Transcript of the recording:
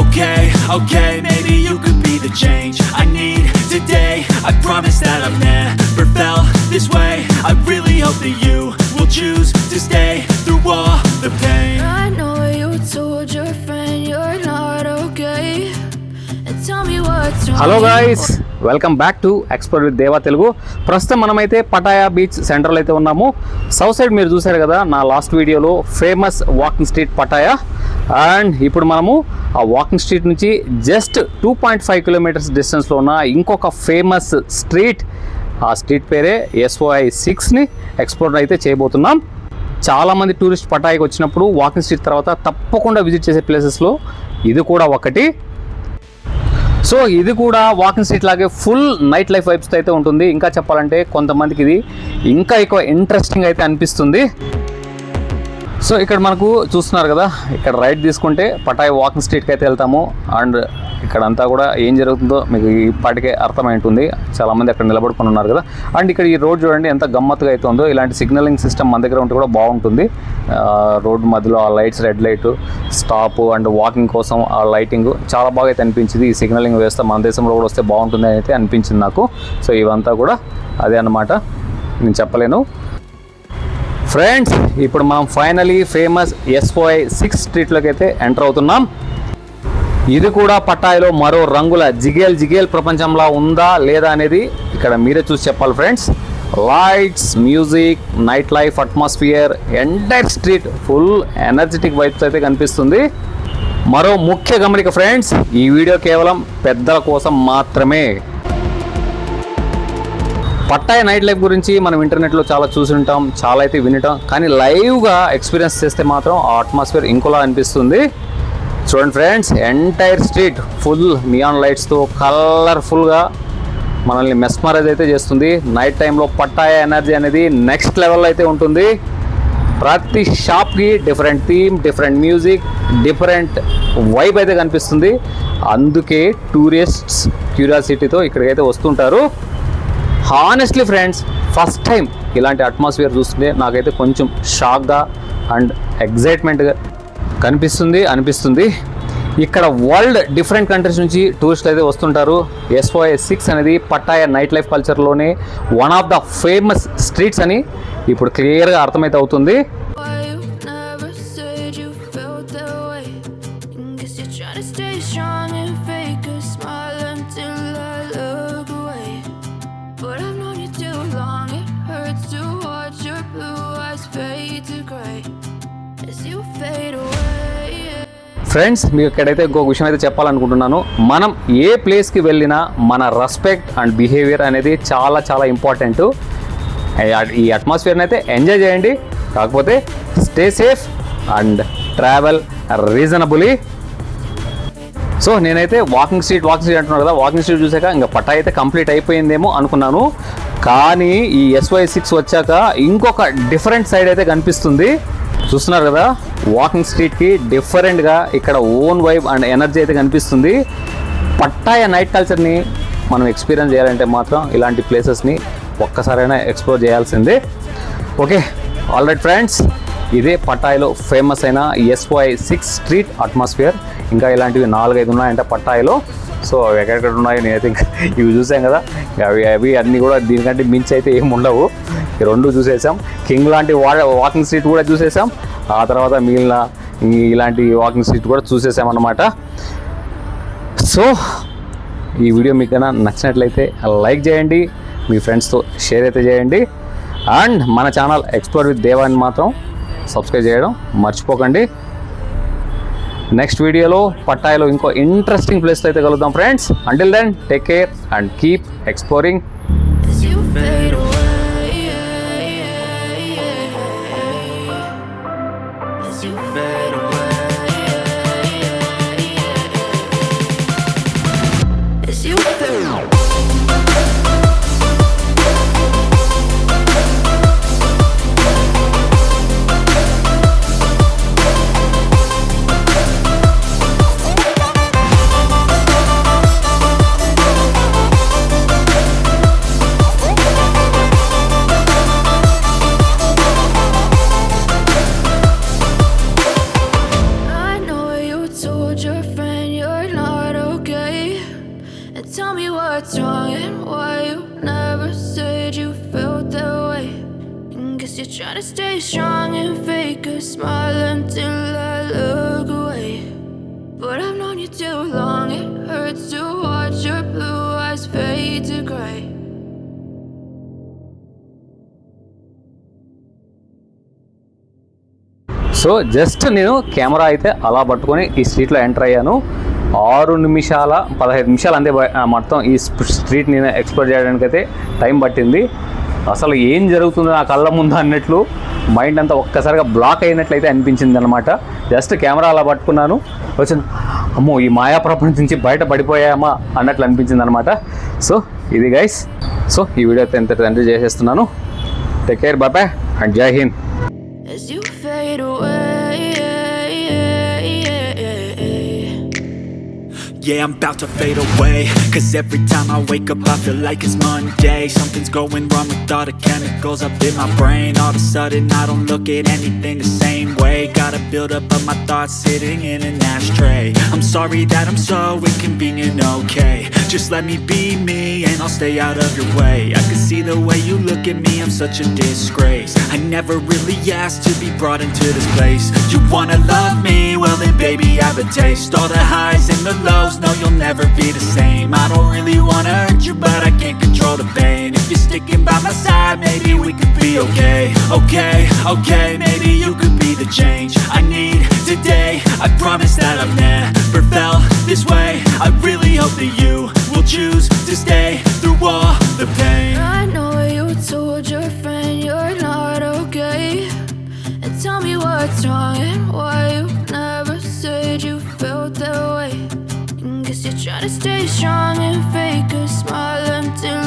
Okay, maybe you could be the change I need today. I promise that I've never felt this way. I really hope that you will choose to stay through all the pain. I know you told your friend you're not okay, and tell me what's wrong. Hello guys, welcome back to explore with దేవా తెలుగు. ప్రస్తుతం మనమైతే Pattaya beach సెంటర్లో అయితే ఉన్నాము. South side మీరు చూసారు కదా నా లాస్ట్ వీడియోలో famous walking street Pattaya. And ఇప్పుడు మనము ఆ వాకింగ్ స్ట్రీట్ నుంచి జస్ట్ 2.5 కిలోమీటర్స్ డిస్టెన్స్లో ఉన్న ఇంకొక ఫేమస్ స్ట్రీట్, ఆ స్ట్రీట్ పేరే SOI6ని ఎక్స్ప్లోర్ అయితే చేయబోతున్నాం. చాలామంది టూరిస్ట్ పటాయాకి వచ్చినప్పుడు వాకింగ్ స్ట్రీట్ తర్వాత తప్పకుండా విజిట్ చేసే ప్లేసెస్లో ఇది కూడా ఒకటి. సో ఇది కూడా వాకింగ్ స్ట్రీట్ లాగే ఫుల్ నైట్ లైఫ్ వైబ్స్తో అయితే ఉంటుంది. ఇంకా చెప్పాలంటే కొంతమందికి ఇది ఇంకా ఎక్కువ ఇంట్రెస్టింగ్ అయితే అనిపిస్తుంది. సో ఇక్కడ మనకు చూస్తున్నారు కదా, ఇక్కడ రైట్ తీసుకుంటే పటాయా వాకింగ్ స్ట్రీట్కి అయితే వెళ్తాము. అండ్ ఇక్కడ అంతా కూడా ఏం జరుగుతుందో మీకు ఇప్పటికే అర్థమై ఉంటుంది. చాలామంది అక్కడ నిలబడుకొని ఉన్నారు కదా. అండ్ ఇక్కడ ఈ రోడ్ చూడండి ఎంత గమ్మత్తుగా అయితే ఉందో. ఇలాంటి సిగ్నలింగ్ సిస్టమ్ మన దగ్గర ఉంటే కూడా బాగుంటుంది. రోడ్డు మధ్యలో ఆ lights, red light, stop and walking కోసం ఆ లైటింగ్ చాలా బాగా అయితే అనిపించింది. ఈ సిగ్నలింగ్ వ్యవస్థ మన దేశంలో కూడా వస్తే బాగుంటుంది అని అయితే అనిపించింది నాకు. సో ఇవంతా కూడా అదే అన్నమాట, నేను చెప్పలేను. ఫ్రెండ్స్, ఇప్పుడు మనం ఫైనలీ ఫేమస్ SOI6 స్ట్రీట్లోకి అయితే ఎంటర్ అవుతున్నాం. ఇది కూడా పటాయాలో మరో రంగుల జిగేల్ ప్రపంచంలా ఉందా లేదా అనేది ఇక్కడ మీరే చూసి చెప్పాలి friends. Lights, music, night life, atmosphere, entire street full energetic vibes అయితే కనిపిస్తుంది. మరో ముఖ్య గమనిక ఫ్రెండ్స్, ఈ వీడియో కేవలం పెద్దల కోసం మాత్రమే. పటాయా నైట్ లైఫ్ గురించి మనం ఇంటర్నెట్లో చాలా చూసి ఉంటాం, చాలా అయితే వినటం, కానీ లైవ్గా ఎక్స్పీరియన్స్ చేస్తే మాత్రం ఆ అట్మాస్ఫియర్ ఇంకోలా అనిపిస్తుంది. చూడండి friends, entire street full neon లైట్స్తో కలర్ఫుల్గా మనల్ని మెస్మరైజ్ అయితే చేస్తుంది. నైట్ టైంలో పటాయా ఎనర్జీ అనేది నెక్స్ట్ లెవెల్ అయితే ఉంటుంది. ప్రతి షాప్కి different theme, different music, different vibe అయితే కనిపిస్తుంది. అందుకే టూరిస్ట్స్ క్యూరియాసిటీతో ఇక్కడికైతే వస్తుంటారు. హానెస్ట్లీ ఫ్రెండ్స్, ఫస్ట్ టైం ఇలాంటి అట్మాస్ఫియర్ చూస్తుంటే నాకైతే కొంచెం షాక్గా అండ్ ఎగ్జైట్మెంట్గా అనిపిస్తుంది. ఇక్కడ వరల్డ్ డిఫరెంట్ కంట్రీస్ నుంచి టూరిస్టులు అయితే వస్తుంటారు. SOI6 అనేది పటాయా నైట్ లైఫ్ కల్చర్లోనే one of the famous streets అని ఇప్పుడు క్లియర్గా అర్థమైతే అవుతుంది. ఫ్రెండ్స్, మీకు ఇక్కడైతే ఇంకొక విషయం అయితే చెప్పాలనుకుంటున్నాను. మనం ఏ ప్లేస్కి వెళ్ళినా మన రెస్పెక్ట్ అండ్ బిహేవియర్ అనేది చాలా చాలా ఇంపార్టెంట్. ఈ అట్మాస్ఫియర్ని అయితే ఎంజాయ్ చేయండి, కాకపోతే stay safe and travel reasonably. So నేనైతే వాకింగ్ స్ట్రీట్ అంటున్నాను కదా, వాకింగ్ స్ట్రీట్ చూసాక ఇంకా పటాయా అయితే కంప్లీట్ అయిపోయిందేమో అనుకున్నాను. కానీ ఈ SOI6 వచ్చాక ఇంకొక డిఫరెంట్ సైడ్ అయితే కనిపిస్తుంది. చూస్తున్నారు కదా, వాకింగ్ స్ట్రీట్కి డిఫరెంట్గా ఇక్కడ ఓన్ వైబ్ అండ్ ఎనర్జీ అయితే కనిపిస్తుంది. పటాయా నైట్ కల్చర్ని మనం ఎక్స్పీరియన్స్ చేయాలంటే మాత్రం ఇలాంటి ప్లేసెస్ని ఒక్కసారైనా ఎక్స్ప్లోర్ చేయాల్సిందే. ఓకే, ఆల్ రైట్ ఫ్రెండ్స్, ఇదే పటాయాలో ఫేమస్ అయిన SOI6 స్ట్రీట్ అట్మాస్ఫియర్. ఇంకా ఇలాంటివి 4-5 ఉన్నాయంటే పటాయాలో. సో అవి ఎక్కడెక్కడ ఉన్నాయి నేనైతే ఇంకా ఇవి చూసాం కదా, అవి అన్నీ కూడా దీనికంటే మించి అయితే ఏమి ఉండవు. ఈ రెండు చూసేసాం. కింగ్ లాంటి వాకింగ్ స్ట్రీట్ కూడా చూసేసాం. ఆ తర్వాత మిగిలిన ఇలాంటి వాకింగ్ స్ట్రీట్ కూడా చూసేసామన్నమాట. సో ఈ వీడియో మీకు నచ్చినట్లయితే లైక్ చేయండి, మీ ఫ్రెండ్స్తో షేర్ అయితే చేయండి. అండ్ మన ఛానల్ ఎక్స్ప్లోర్ విత్ దేవాని మాత్రం సబ్స్క్రైబ్ చేయడం మర్చిపోకండి. నెక్స్ట్ వీడియోలో పటాయాలో ఇంకో ఇంట్రెస్టింగ్ ప్లేస్లో అయితే కలుద్దాం friends. Until then take care and keep exploring. And tell me what's wrong and why you never said you felt that way. And guess you're trying to stay strong and fake a smile until I look away. But I've known you too long, it hurts to watch your blue eyes fade to gray. So just నేను camera అయితే అలా పట్టుకొని ఈ స్ట్రీట్లో enter అయ్యాను. 6 నిమిషాల 15 నిమిషాలు అంతే మొత్తం ఈ స్ట్రీట్ నేను ఎక్స్ప్లోర్ చేయడానికి అయితే టైం పట్టింది. అసలు ఏం జరుగుతుందో నా కళ్ళ ముందు అన్నట్లు మైండ్ అంతా ఒక్కసారిగా బ్లాక్ అయినట్లయితే అనిపించింది అనమాట. జస్ట్ కెమెరా అలా పట్టుకున్నాను, వచ్చిన అమ్మో ఈ మాయా ప్రపంచం నుంచి బయట పడిపోయామా అన్నట్లు అనిపించింది అనమాట. సో ఇది గైస్, సో ఈ వీడియో అయితే ఎంత ఎంజాయ్ చేసేస్తున్నాను. టేక్ కేర్, బాయ్ అండ్ జై Hind. As you fade away. Yeah, I'm about to fade away, 'cause every time I wake up I feel like it's Monday. Something's going wrong with all the chemicals up in my brain. All of a sudden I don't look at anything the same way. Got a build up of my thoughts sitting in an ashtray. I'm sorry that I'm so inconvenient, okay. Just let me be me and I'll stay out of your way. I can see the way you look at me, I'm such a disgrace. I never really asked to be brought into this place. You wanna love me? Well then baby I have a taste. All the highs and the lows, no you'll never be the same. I don't really wanna hurt you but I can't control the pain. If you're sticking by my side maybe we could be okay. Okay, maybe you could be the change I need today. I promise that I've never felt this way. I really hope that you will choose to stay through all the pain. I know you told your friend you're not okay. And tell me what's wrong and why you never said you felt that way. And guess you're trying to stay strong and fake a smile until